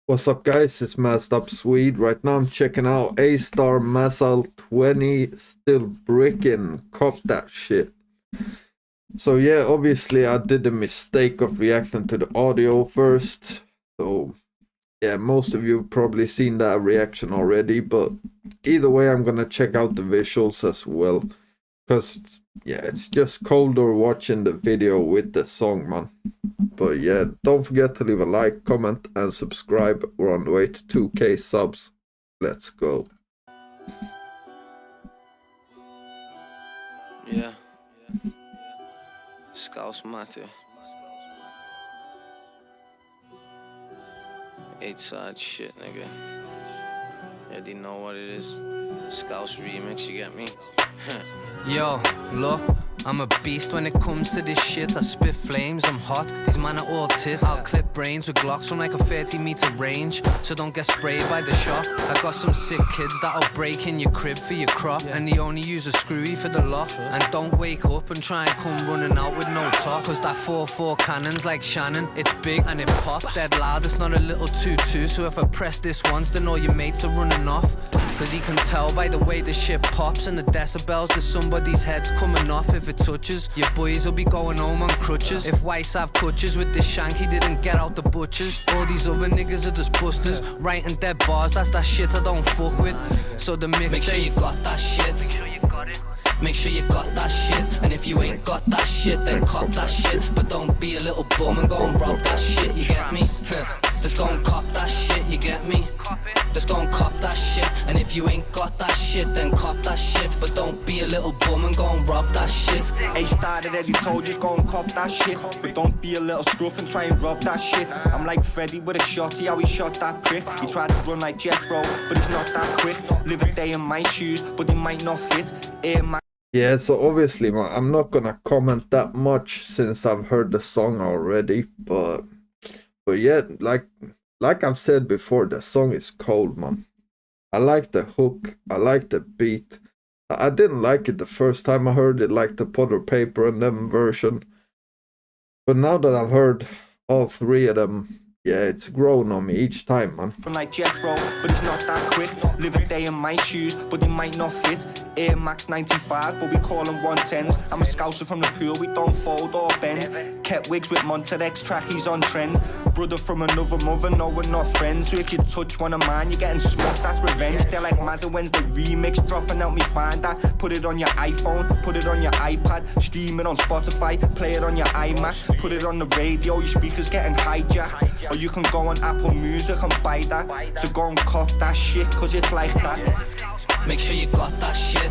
What's up, guys? It's Mazza Up Swede. Right now I'm checking out Aystar Mazza L20, still Brickin. Cop that shit. So yeah, obviously I did the mistake of reacting to the audio first. So yeah, most of you have probably seen that reaction already, but either way I'm gonna check out the visuals as well. Because yeah, it's just colder watching the video with the song, man. But yeah, don't forget to leave a like, comment, and subscribe. We're on the way to 2K subs. Let's go. Yeah. Scouse matter. 8-side shit, nigga. You already know what it is. Scouse remix, you get me? Yo, look, I'm a beast when it comes to this shit. I spit flames, I'm hot, these man are all tips. I'll clip brains with Glocks from like a 30-meter range, so don't get sprayed by the shot. I got some sick kids that'll break in your crib for your crop, and they only use a screwy for the lock. And don't wake up and try and come running out with no top, cause that 4-4 cannon's like Shannon. It's big and it pops dead loud, it's not a little tutu. So if I press this once, then all your mates are running off. Cause you can tell by the way the shit pops and the decibels that somebody's head's coming off. If it touches, your boys will be going home on crutches. If whites have clutches with this shank, he didn't get out the butchers. All these other niggas are just busters, writing dead bars, that's that shit I don't fuck with. So the mix, make sure you got that shit. Make sure you got that shit. And if you ain't got that shit, then cop that shit. But don't be a little bum and go and rob that shit, you get me? Just go and cop that shit, you get me? Just go and cop that shit. And if you ain't got that shit, then cop that shit. But don't be a little bum and go and rob that shit. Aystar already told you, go and cop that shit. But don't be a little scruff and try and rob that shit. I'm like Freddy with a shotty, how he shot that prick. He tried to run like Jethro, but he's not that quick. Live a day in my shoes, but they might not fit. Yeah, so obviously, man, I'm not gonna comment that much since I've heard the song already, but yeah, like I've said before, the song is cold, man. I like the hook, I like the beat. I didn't like it the first time I heard it, like the Putter Paper and them version. But now that I've heard all three of them, yeah, it's grown on me each time, man. Like Jethro, but he's not that quick. Live a day in my shoes, but they might not fit. Air Max 95, but we call them 110s. I'm a scouser from the pool, we don't fold or bend. Kept wigs with Monterex, trackies on trend. Brother from another mother, no, we're not friends. So if you touch one of mine, you're getting smoked, that's revenge. They're like Mazza when's the remix dropping, help me find that. Put it on your iPhone, put it on your iPad. Stream it on Spotify, play it on your iMac. Put it on the radio, your speakers getting hijacked. Or you can go on Apple Music and buy that. So go and cop that shit, cause it's like that. Make sure you got that shit.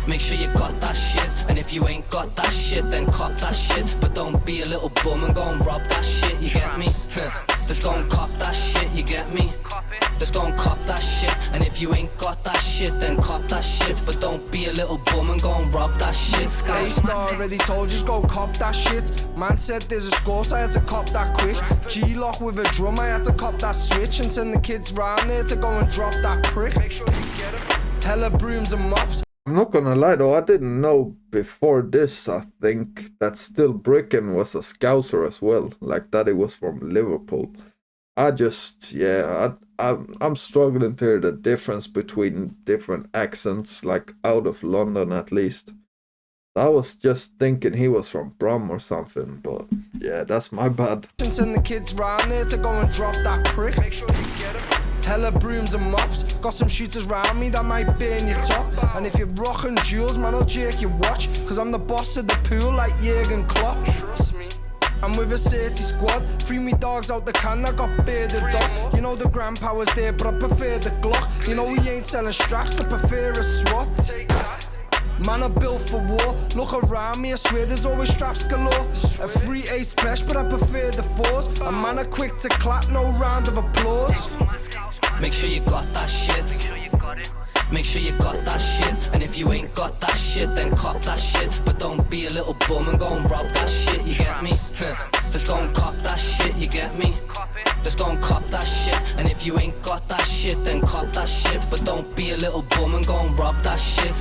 Make sure you got that shit. And if you ain't got that shit, then cop that shit. But don't be a little bum and go and rob that shit, you get me? Just go and cop that shit, you get me? Just go and cop that shit. And if you ain't got that shit, then cop that shit. But don't be a little bum and go and rob that shit. Aystar already told you, go cop that shit. Man said there's a Scouse, I had to cop that quick. G-lock with a drum, I had to cop that switch. And send the kids round there to go and drop that prick. Make sure you get them. Hella brooms and mops. I'm not gonna lie though, I didn't know before this, I think, that Still Brickin was a Scouser as well. Like that it was from Liverpool. I just, yeah, I'm struggling to hear the difference between different accents, like out of London at least. I was just thinking he was from Brum or something, but yeah, that's my bad. Send the kids round there to go and drop that prick. Make sure you get them. Hella brooms and mops. Got some shooters round me that might burn your top. And if you're rocking jewels, man, I'll jerk your watch. Cause I'm the boss of the pool like Jurgen Klopp. Trust me. I'm with a 30 squad. Free me dogs out the can, I got bearded off. You know the grand power's there, but I prefer the Glock. You know we ain't selling straps, I prefer a swap. Take that. Man, I built for war. Look around me, I swear there's always straps galore. A 3-8 special, but I prefer the 4s. A man, are quick to clap, no round of applause. Make sure you got that shit. Make sure you got that shit. And if you ain't got that shit, then cop that shit. But don't be a little bum and go and rob that shit, you get me? Just go and cop that shit, you get me? Just go and cop that shit. And if you ain't got that shit, then cop that shit. But don't be a little bum and go and rob that shit.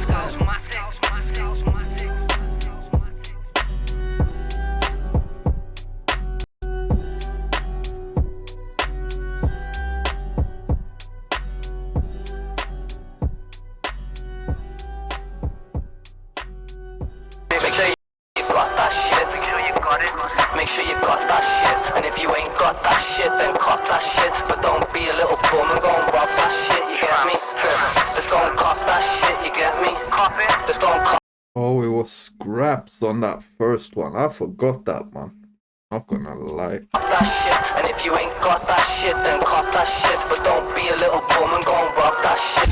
that first one. I forgot that, man. Not gonna lie. That shit, and if you ain't got that shit, then cough that shit. But don't be a little bum and go and rock that shit.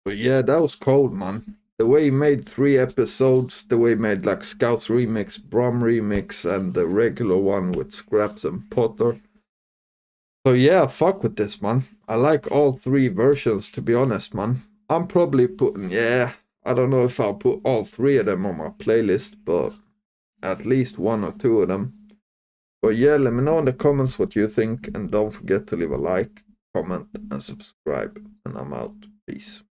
But yeah, that was cold, man. The way he made 3 episodes, the way he made like Scouse remix, Brom remix, and the regular one with Scraps and Potter. So yeah, fuck with this, man. I like all 3 versions, to be honest, man. I'm probably putting, I don't know if I'll put all 3 of them on my playlist, but at least 1 or 2 of them. But yeah, let me know in the comments what you think, and don't forget to leave a like, comment, and subscribe. And I'm out. Peace.